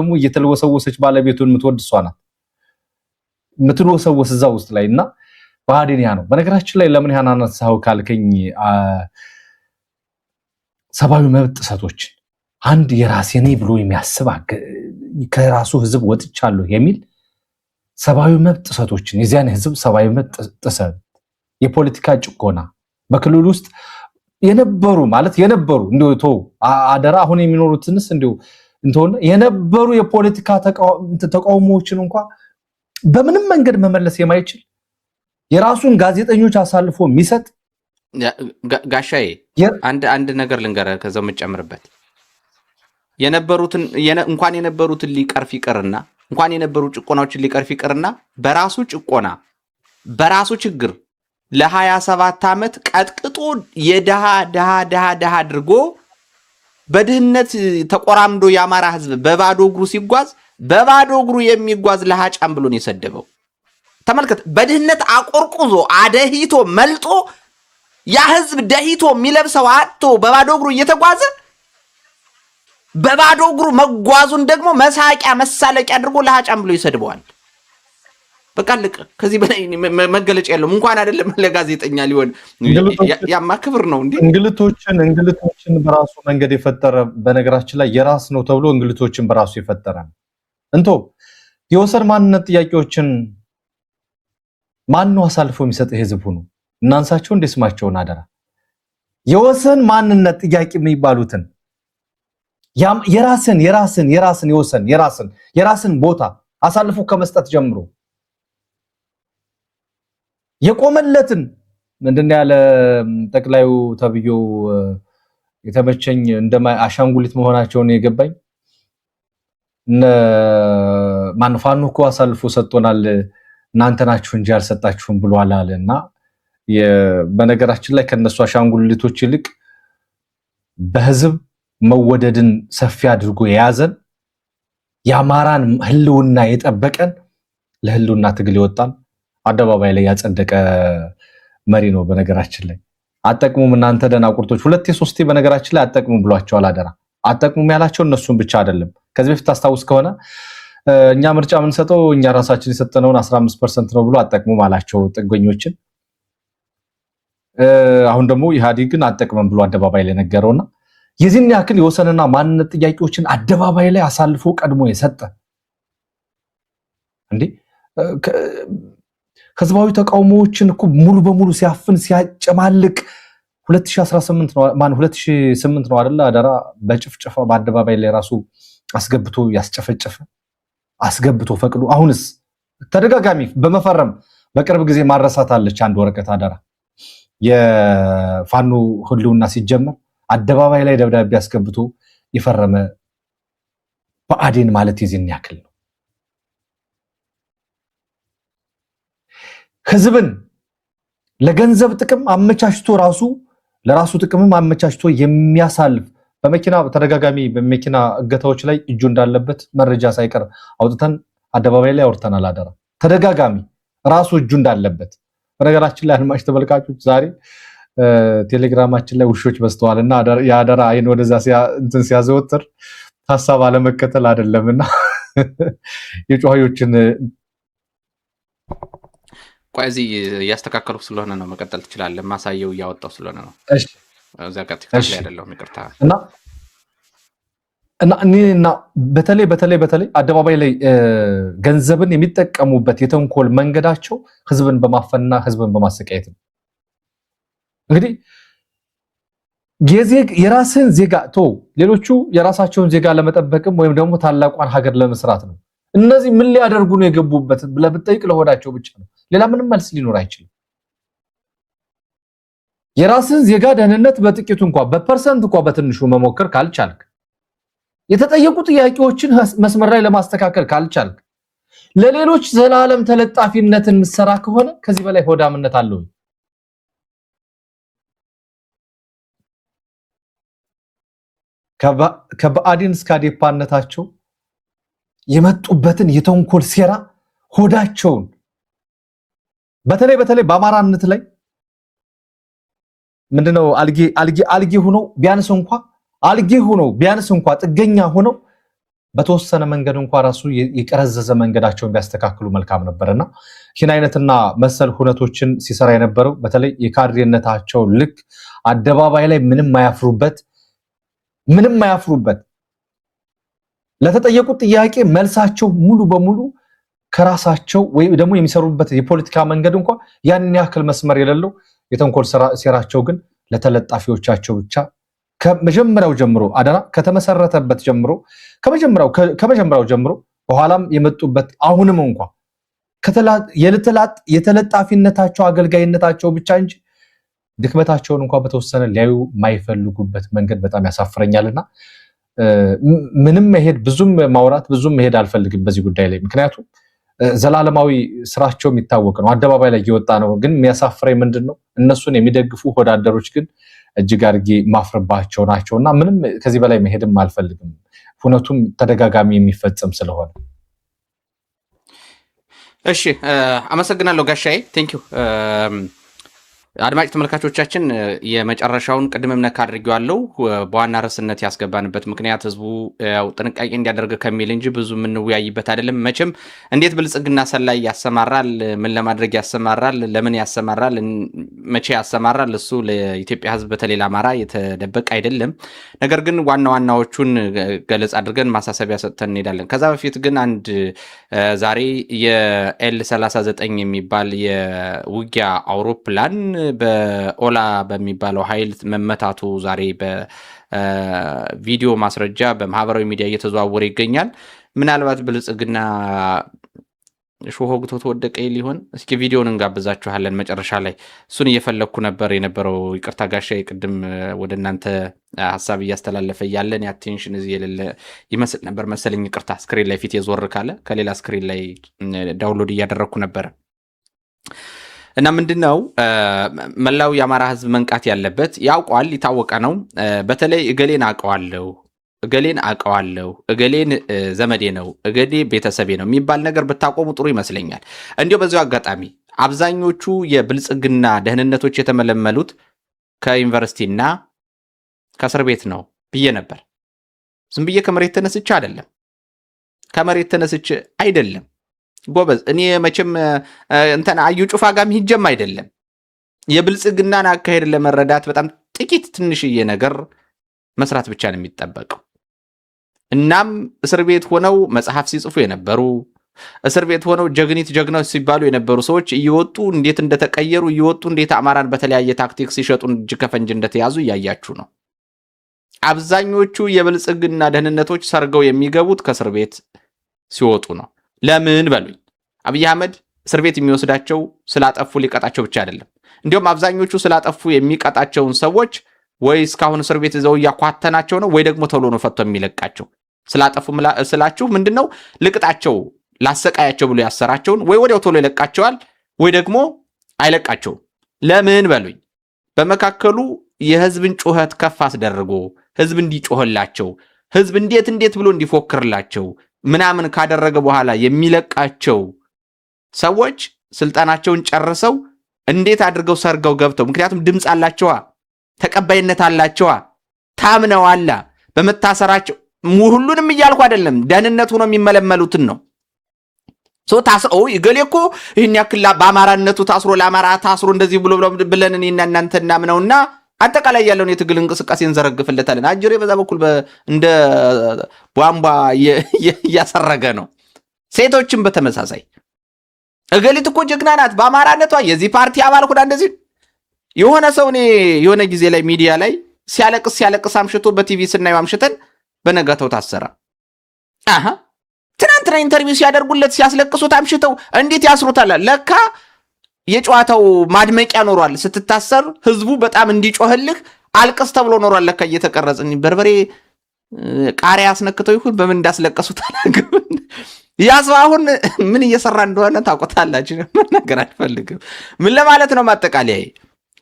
ደግሞ እየተለወሰወሰች ባለቤቱን የምትወድ እሷ ናት የምትወሰወስ እዛ ውስጥ ላይና ባዲኒያ ነው በነገራችን ላይ ለምን ያናነሳው ካልከኝ ሰባዊ መብት ጥሰቶች አንድ የራሴ ነኝ ብሎ የሚያስብ ከራሱ ህዝብ ወጥቻለሁ የሚል ሰባዊ መብት ጥሰቶችን የዚያን ህዝብ ሰባዊ መብት ጥሰት የፖለቲካ ጭቆና በክልሉ ውስጥ የነበሩ ማለት የነበሩ እንደው አደራ አሁን የሚኖሩትንስ እንደው እንተውና የነበሩ የፖለቲካ ተቃውሞዎችን እንኳን በምንም መንገድ መመለስ የማይችል የራሱን ጋዜጠኞች አሳልፎ የሚሰጥ ጋሻዬ አንድ ነገር ልንገርህ ከዛው መጨመርበት እንኳን የነበሩትን ሊቀርፍ ይቀርና እንኳን የነበሩ ጭቆናዎችን ሊቀርፍ ይቀርና በራሱ ጭቆና በራሱ ችግር ለ27 ዓመት ቀጥቅጦ የደሃ አድርጎ በድህነት ተቆራምዶ ያማራ ህዝብ በባዶ እግሩ ሲጓዝ በባዶ እግሩ የሚጓዝ ለሃጫም ብሎ ነው የሰደበው። ተመልከት፣ በድህነት አቆርቁዞ አደሂቶ መልጦ ያ ህዝብ ደሂቶ የሚለብሰው አጥቶ በባዶ እግሩ እየተጓዘ በባዶ እግሩ መጓዙን ደግሞ መሳቂያ መሳለቂያ አድርጎ ለሃጫም ብሎ ይሰድበዋል። በቃ ልቅ ከዚህ በላይ መገለጫ የለውም። እንኳን አይደለም ለጋዜጠኛ ሊሆን ያማ ክብር ነው እንዴ። እንግልቶችን በራሱ መንገድ የፈጠረ በነገራችን ላይ የራስ ነው ተብሎ እንግልቶችን በራሱ የፈጠረ እንቶ የወሰን ማንነት ጥያቄዎችን ማን ነው አሳልፎ የሚሰጥ ህዝብ ሆኖ እናንሳቸው እንደስማቸውን አደራ የወሰን ማንነት ጥያቄ የሚባሉትን የራስን ቦታ አሳልፎ ከመስጠት ጀምሮ የቆመለትን ምንድነው ያለ ጠቅላዩ ተብዮ የተመቸኝ እንደማ አሻንጉሊት መሆናቸውን የገባኝ ማንፋኑ እኮ አሳልፎ ሰጥቶናል እናንተ ናችሁ እንጂ አልሰጣችሁም ብሏል አለና በነገራችን ላይ ከነሱ አሻንጉሊቶች ይልቅ በህዝብ መወደድን ሰፊ አድርጎ የያዘን ያማራን ህልውና የጠበቀን ለህልውና ትግል ይወጣል አደባባይ ላይ ያጸደቀ መሪ ነው። በነገራችን ላይ አጠቅሙም እናንተ ደናቁርቶች ሁለቴ ሶስቴ በነገራችን ላይ አጠቅሙ ብሏቸዋል። አደራ አጠቅሙም ያላቸው እነሱን ብቻ አይደለም። ከዚህ በፊት ታስታውስ ከሆነ እኛ ምርጫ ምን ሰጠው እኛ ራሳችን የሰጠነውን 15% ነው ብሎ አጠቅሙ ማላቸው ጥገኞችን አሁን ደግሞ ኢህአዴግን አጠቅመን ብሎ አደባባይ ላይ ነገረውና የዚህን ያክል የወሰንና ማንነት ጥያቄዎችን አደባባይ ላይ አሳልፎ ቀድሞ የሰጠ እንዴ ህዝባዊ ተቃውሞዎችን እኮ ሙሉ በሙሉ ሲያፍን ሲያጨማልቅ 2008 ነው አይደል አደራ በጭፍጨፋ በአደባባይ ላይ ራሱ አስገብቶ ያስጨፈጨፈ አስገብቶ ፈቅዶ አሁንስ ተደጋጋሚ በመፈረም በቅርብ ጊዜ ማረሳት አለች አንድ ወረቀት አደራ የፋኖ ህልውና ሲጀመር አደባባይ ላይ ደብዳቤ አስገብቶ ይፈረመ በአዴን ማለት የዚህን ያክል ነው። ህዝብን ለገንዘብ ጥቅም አመቻችቶ ለራሱ ጥቅምም አመቻችቶ የሚያሳልፍ በመኪና ተደጋጋሚ በመኪና እገታዎች ላይ እጁ እንዳለበት መረጃ ሳይቀር አውጥተን አደባባይ ላይ አውርተናል። አደራ ተደጋጋሚ ራሱ እጁ እንዳለበት በነገራችን ላይ አድማጭ ተመልካቾች ዛሬ ቴሌግራማችን ላይ ውሾች በስተዋልና ያደራ አይን ወደዛ እንትን ሲያዘወትር ሐሳብ አለመከተል አይደለምና የጮሃዮችን ቋዚ ያስተካከሉ ስለሆነ ነው መቀጠል ትችላለህ። ማሳየው ያወጣው ስለሆነ ነው። እሺ እዛ ጋር ትክክል አይደለም ይቅርታ። እና በተለይ አደባባይ ላይ ገንዘብን የሚጠቀሙበት የተንኮል መንገዳቸው ህዝብን በማፈንና ህዝብን በማሰቃየት ነው። እንግዲህ የራስን ዜጋ ሌሎቹ የራሳቸውን ዜጋ ለመጠበቅም ወይም ደግሞ ታላቋን ሀገር ለመስራት ነው። እነዚህ ምን ሊያደርጉ ነው የገቡበት ብለህ ብትጠይቅ ለሆዳቸው ብቻ ነው። ሌላ ምንም መልስ ሊኖር አይችልም። የራስን ዜጋ ደህንነት በጥቂቱ እንኳን በፐርሰንት እንኳን በትንሹ መሞከር ካልቻልክ የተጠየቁ ጥያቄዎችን መስመር ላይ ለማስተካከል ካልቻልክ ለሌሎች ዘላለም ተለጣፊነትን ምሰራ ከሆነ ከዚህ በላይ ሆዳምነት አለው። ከበአዲን እስከ አዴፓነታቸው የመጡበትን የተንኮል ሴራ ሆዳቸውን በተለይ በአማራነት ላይ ምንድነው አልጌ ሆኖ ቢያንስ እንኳን ጥገኛ ሆነው በተወሰነ መንገድ እንኳን ራሱ የቀረዘዘ መንገዳቸውን ቢያስተካክሉ መልካም ነበርና ይህን አይነትና መሰል ሁነቶችን ሲሰራ የነበረው በተለይ የካድሬነታቸው ልክ አደባባይ ላይ ምንም አያፍሩበት ለተጠየቁት ጥያቄ መልሳቸው ሙሉ በሙሉ ከራሳቸው ወይ ደግሞ የሚሰሩበት የፖለቲካ መንገድ እንኳን ያን ያክል መስመር የሌለው የተንኮል ሴራቸው ግን ለተለጣፊዎቻቸው ብቻ ከመጀመሪያው ጀምሮ አደራ ከተመሰረተበት ጀምሮ ከመጀመሪያው ጀምሮ በኋላም የመጡበት አሁንም እንኳን የተለጣፊነታቸው አገልጋይነታቸው ብቻ እንጂ ድክመታቸውን እንኳን በተወሰነ ሊያዩ የማይፈልጉበት መንገድ በጣም ያሳፍረኛልና ምንም መሄድ ብዙም ማውራት ብዙም መሄድ አልፈልግም በዚህ ጉዳይ ላይ ምክንያቱም ዘላለማዊ ስራቸው የሚታወቅ ነው አደባባይ ላይ እየወጣ ነው ግን የሚያሳፍረኝ ምንድነው እነሱን የሚደግፉ ወዳደሮች ግን እጅግ አድርጌ ማፍረባቸው ናቸውና ምንም ከዚህ በላይ መሄድም አልፈልግም ሁነቱም ተደጋጋሚ የሚፈጸም ስለሆነ እሺ አመሰግናለሁ ጋሻዬ ቴንክ ዩ አድማጭ ተመልካቾቻችን የመጨረሻውን ቅድምም ነካ አድርጌዋለሁ በዋና ርዕስነት ያስገባንበት ምክንያት ህዝቡ ያው ጥንቃቄ እንዲያደርግ ከሚል እንጂ ብዙ የምንወያይበት አይደለም መቼም እንዴት ብልጽግና ሰላይ ያሰማራል ምን ለማድረግ ያሰማራል ለምን ያሰማራል መቼ ያሰማራል እሱ ለኢትዮጵያ ህዝብ በተለይ ለአማራ የተደበቀ አይደለም ነገር ግን ዋናዎቹን ገለጽ አድርገን ማሳሰቢያ ሰጥተን እንሄዳለን ከዛ በፊት ግን አንድ ዛሬ የኤል39 የሚባል የውጊያ አውሮፕላን በኦላ በሚባለው ኃይል መመታቱ ዛሬ በቪዲዮ ማስረጃ በማህበራዊ ሚዲያ እየተዘዋወረ ይገኛል ምናልባት ብልጽግና ሾሆግቶ ተወደቀ ሊሆን እስኪ ቪዲዮውን እንጋብዛችኋለን መጨረሻ ላይ እሱን እየፈለኩ ነበር የነበረው ይቅርታ ጋሻዬ ቅድም ወደ እናንተ ሐሳብ እያስተላለፈ ያለን የአቴንሽን እዚህ የሌለ ይመስል ነበር መሰለኝ ይቅርታ ስክሪን ላይ ፊት የዞር ካለ ከሌላ ስክሪን ላይ ዳውንሎድ እያደረኩ ነበር እና ምንድነው መላው የአማራ ህዝብ መንቃት ያለበት ያውቋል ይታወቀ ነው በተለይ እገሌን አቀዋለሁ እገሌን ዘመዴ ነው እገሌ ቤተሰቤ ነው የሚባል ነገር ብታቆሙ ጥሩ ይመስለኛል እንዲው በዚያው አጋጣሚ አብዛኞቹ የብልጽግና ደህንነቶች የተመለመሉት ከዩኒቨርሲቲና ከእስር ቤት ነው ብዬ ነበር ዝም ብዬ ከመሬት ተነስቼ አይደለም ጎበዝ እኔ መቼም እንተና አዩ ጩፋ ጋም ሂጀም አይደለም የብልጽግናን አካሄድ ለመረዳት በጣም ጥቂት ትንሽዬ ነገር መስራት ብቻ ነው የሚጠበቀው እናም እስር ቤት ሆነው መጽሐፍ ሲጽፉ የነበሩ እስር ቤት ሆነው ጀግናው ሲባሉ የነበሩ ሰዎች እየወጡ እንዴት እንደተቀየሩ እየወጡ እንዴት አማራን በተለያየ ታክቲክ ሲሸጡ እጅ ከፈንጅ እንደተያዙ እያያችሁ ነው አብዛኞቹ የብልጽግና ደህንነቶች ሰርገው የሚገቡት ከእስር ቤት ሲወጡ ነው ለምን በሉኝ አብይ አህመድ እስር ቤት የሚወስዳቸው ስላጠፉ ሊቀጣቸው ብቻ አይደለም እንዲሁም አብዛኞቹ ስላጠፉ የሚቀጣቸውን ሰዎች ወይ እስካሁን እስር ቤት ይዘው ያቋተናቸው ነው ወይ ደግሞ ተብሎ ነው ፈቶ የሚለቃቸው ስላጠፉ ስላችሁ ምንድነው ልቅጣቸው ላሰቃያቸው ብሎ ያሰራቸውን ወይ ወዲያው ቶሎ ይለቃቸዋል ወይ ደግሞ አይለቃቸው ለምን በሉኝ በመካከሉ የህዝብን ጩኸት ከፍ አስደርጎ ህዝብ እንዲጮህላቸው ህዝብ እንዴት ብሎ እንዲፎክርላቸው ምናምን ካደረገ በኋላ የሚለቃቸው ሰዎች ስልጣናቸውን ጨርሰው እንዴት አድርገው ሰርገው ገብተው ምክንያቱም ድምጽ አላቸዋ ተቀባይነት አላቸዋ ታምነዋል በመታሰራቸው ሁሉንም እያልኩ አይደለም ደህንነቱ ነው የሚመለመሉትን ነው ታስሮ ይገሌኮ ይሄን ያክል በአማራነቱ ታስሮ ለአማራ ታስሮ እንደዚህ ብሎ ብለን እኔና እናንተ እናምነውና አጠቃላይ ያለውን የትግል እንቅስቃሴ እንዘረግፍለታለን አጅሬ በዛ በኩል እንደ ቧንቧ ያሰረገ ነው ሴቶችን በተመሳሳይ እገሊት እኮ ጀግና ናት በአማራነቷ የዚህ ፓርቲ አባል ሆና እንደዚህ የሆነ ሰው እኔ የሆነ ጊዜ ላይ ሚዲያ ላይ ሲያለቅስ አምሽቶ በቲቪ ስናየው አምሽተን በነጋታው ታሰራ ትናንትና ኢንተርቪው ሲያደርጉለት ሲያስለቅሱት አምሽተው እንዴት ያስሩታል ለካ የጨዋታው ማድመቂያ ኖሯል ስትታሰር ህዝቡ በጣም እንዲጮህልህ አልቅስ ተብሎ ኖሯል ለካ እየተቀረጽን በርበሬ ቃሪያ አስነክተው ይሁን በምን እንዳስለቀሱት አላውቅም ያሰው አሁን ምን እየሰራ እንደሆነ ታውቁታላችሁ ነገር አልፈልግም ምን ለማለት ነው ማጠቃለያ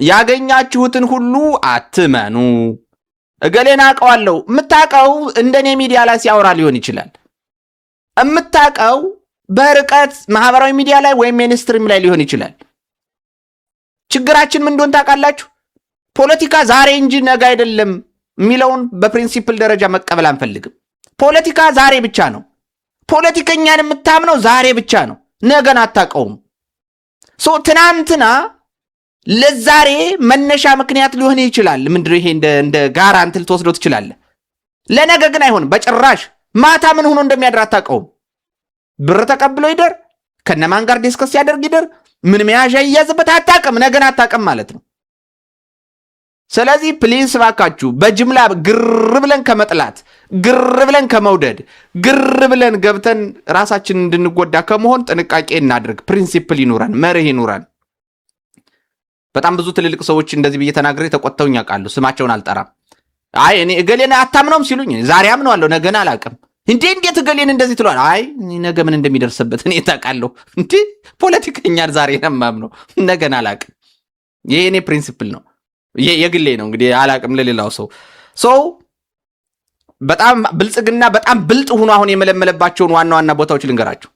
ያገኛችሁትን ሁሉ አትመኑ እገሌና አቀዋለሁ ምታቀው እንደኔ ሚዲያ ላይ ሲያወራ ሊሆን ይችላል እምታቀው በርቀት ማህበራዊ ሚዲያ ላይ ወይም ሜንስትሪም ላይ ሊሆን ይችላል ችግራችን ምን እንደሆነ ታውቃላችሁ ፖለቲካ ዛሬ እንጂ ነገ አይደለም የሚለውን በፕሪንሲፕል ደረጃ መቀበል አንፈልግም ፖለቲካ ዛሬ ብቻ ነው። ፖለቲከኛን የምታምነው ዛሬ ብቻ ነው። ነገን አታውቀውም። ትናንትና ለዛሬ መነሻ ምክንያት ሊሆን ይችላል። ምንድነው ይሄ እንደ ጋራንት ልትወስደው ትችላለህ። ለነገ ግን አይሆንም በጭራሽ። ማታ ምን ሆኖ እንደሚያድር አታውቀውም። ብር ተቀብሎ ይደር፣ ከነማን ጋር ዲስከስ ያደርግ ይደር፣ ምን መያዣ ይያዝበት አታውቅም። ነገን አታውቅም ማለት ነው። ስለዚህ ፕሊዝ ባካችሁ በጅምላ ግር ብለን ከመጥላት፣ ግር ብለን ከመውደድ፣ ግር ብለን ገብተን ራሳችን እንድንጎዳ ከመሆን ጥንቃቄ እናድርግ። ፕሪንሲፕል ይኑረን፣ መርህ ይኑረን። በጣም ብዙ ትልልቅ ሰዎች እንደዚህ ብዬ ተናግሬ ተቆጥተውኝ ያውቃሉ። ስማቸውን አልጠራም። አይ እኔ እገሌን አታምነውም ሲሉኝ ዛሬ አምነዋለሁ፣ ነገን አላውቅም። እንዴት እገሌን እንደዚህ ትሏል? አይ ነገ ምን እንደሚደርስበት እኔ ታውቃለሁ። ፖለቲከኛን ዛሬ ነው የማምነው፣ ነገን አላውቅም። ይሄ እኔ ፕሪንሲፕል ነው፣ የግሌ ነው። እንግዲህ አላውቅም ለሌላው ሰው በጣም ብልጽግና በጣም ብልጥ ሆኖ አሁን የመለመለባቸውን ዋና ዋና ቦታዎች ልንገራቸው።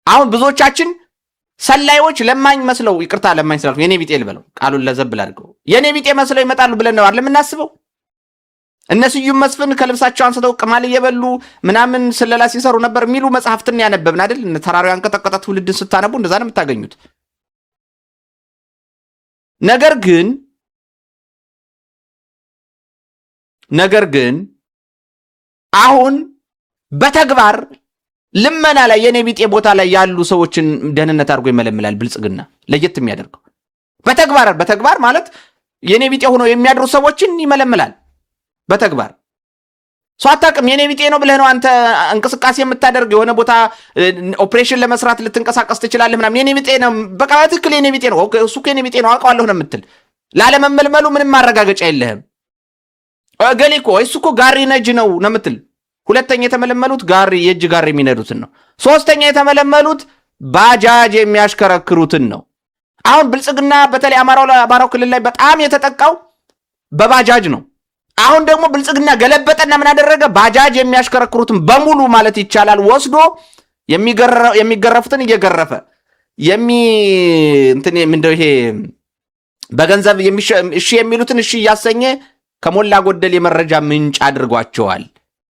አሁን ብዙዎቻችን ሰላዮች ለማኝ መስለው፣ ይቅርታ ለማኝ ስላልኩ የኔ ቢጤ ልበለው፣ ቃሉን ለዘብ ላድርገው፣ የኔ ቢጤ መስለው ይመጣሉ ብለን ነው አይደል የምናስበው? እነሱም መስፍን ከልብሳቸው አንስተው ቅማል እየበሉ ምናምን ስለላ ሲሰሩ ነበር የሚሉ መጽሐፍትን ያነበብን አይደል? ተራራው ያንቀጠቀጠ ትውልድን ስታነቡ እንደዛ ነው የምታገኙት። ነገር ግን አሁን በተግባር ልመና ላይ የኔ ቢጤ ቦታ ላይ ያሉ ሰዎችን ደህንነት አድርጎ ይመለምላል ብልጽግና። ለየት የሚያደርገው በተግባር ማለት የኔ ቢጤ ሆኖ የሚያድሩ ሰዎችን ይመለምላል በተግባር። ሰው አታውቅም። የኔ ቢጤ ነው ብለህ ነው አንተ እንቅስቃሴ የምታደርግ። የሆነ ቦታ ኦፕሬሽን ለመስራት ልትንቀሳቀስ ትችላለህ ምናምን። የኔ ቢጤ ነው በቃ ትክክል፣ የኔ ቢጤ ነው እሱ የኔ ቢጤ ነው አውቀዋለሁ ነው የምትል። ላለመመልመሉ ምንም ማረጋገጫ የለህም። ገሌ እኮ እሱ እኮ ጋሪ ነጅ ነው የምትል። ሁለተኛ የተመለመሉት የእጅ ጋሪ የሚነዱትን ነው። ሶስተኛ የተመለመሉት ባጃጅ የሚያሽከረክሩትን ነው። አሁን ብልጽግና በተለይ አማራው ክልል ላይ በጣም የተጠቃው በባጃጅ ነው። አሁን ደግሞ ብልጽግና ገለበጠና ምን አደረገ? ባጃጅ የሚያሽከረክሩትን በሙሉ ማለት ይቻላል ወስዶ የሚገረፉትን እየገረፈ ምንድነው ይሄ በገንዘብ እሺ የሚሉትን እሺ እያሰኘ ከሞላ ጎደል የመረጃ ምንጭ አድርጓቸዋል።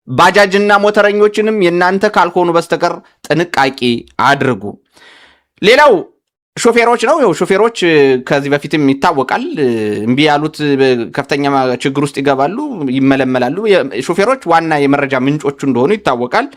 ባጃጅና ሞተረኞችንም የናንተ ካልሆኑ በስተቀር ጥንቃቄ አድርጉ። ሌላው ሾፌሮች ነው። ሾፌሮች ከዚህ በፊትም ይታወቃል፣ እምቢ ያሉት ከፍተኛ ችግር ውስጥ ይገባሉ፣ ይመለመላሉ። ሾፌሮች ዋና የመረጃ ምንጮቹ እንደሆኑ ይታወቃል።